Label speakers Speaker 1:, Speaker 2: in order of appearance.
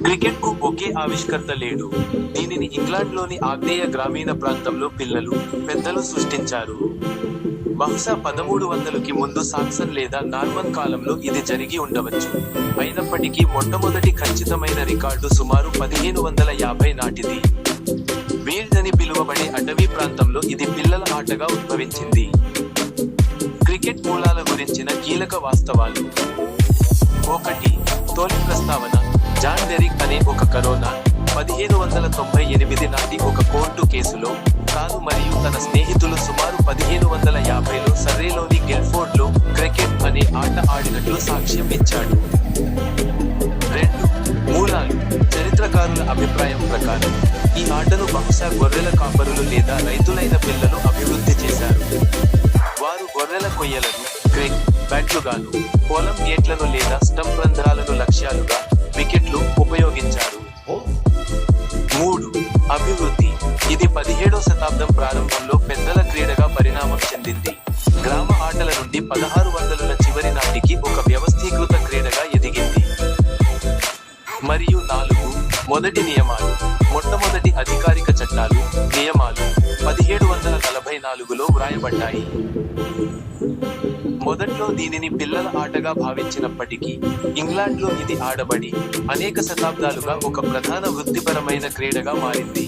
Speaker 1: Cricket కు ఒకే ఆవిష్కర్త లేడు. దీనిని ఇంగ్లాండ్లోని ఆగ్నేయ గ్రామీణ ప్రాంతంలో పిల్లలు, పెద్దలు సృష్టించారు. బహుశా 1300కి ముందు సాక్సన్ లేదా నార్మన్ కాలంలో ఇది జరిగి ఉండవచ్చు. అయినప్పటికీ మొట్టమొదటి ఖచ్చితమైన రికార్డు సుమారు 1550 నాటిది. వీల్డ్ అని పిలువబడే అటవీ ప్రాంతంలో ఇది పిల్లల ఆటగా ఉద్భవించింది. క్రికెట్ మూలాల గురించిన కీలక వాస్తవాలు. 1. తొలి ప్రస్తావన జాన్ డెరిక్ అనే ఒక కరోనా 1598 నాటి ఒక కోర్టు కేసులో తాను మరియు తన స్నేహితులు సుమారు 1550లో సర్రేలోని గిల్ఫోర్డ్లో క్రికెట్ అనే ఆట ఆడినట్లు సాక్ష్యం ఇచ్చాడు. 2. మూలాలు చరిత్రకారుల అభిప్రాయం ప్రకారం ఈ ఆటను బహుశా గొర్రెల కాపరులు లేదా రైతులైన పిల్లలు అభివృద్ధి చేశారు. వారు గొర్రెల కొయ్యలను క్రిక్ బ్యాట్లుగాను, పొలం గేట్లను లేదా స్టంప్ రంధ్రాలను లక్ష్యాలుగా వికెట్లు ఉపయోగించారు. 3. అభివృద్ధి ఇది 17వ శతాబ్దం ప్రారంభంలో పెద్దల క్రీడగా పరిణామం చెందింది. గ్రామ ఆటల నుండి 1600ల చివరి నాటికి ఒక వ్యవస్థీకృత క్రీడగా ఎదిగింది. మరియు 4. మొదటి నియమాలు మొట్టమొదటి అధికారిక చట్టాలు, నియమాలు 1744లో వ్రాయబడ్డాయి. మొదట్లో దీనిని పిల్లల ఆటగా భావించినప్పటికీ, ఇంగ్లాండ్లో ఇది ఆడబడి అనేక శతాబ్దాలుగా ఒక ప్రధాన వృత్తిపరమైన క్రీడగా మారింది.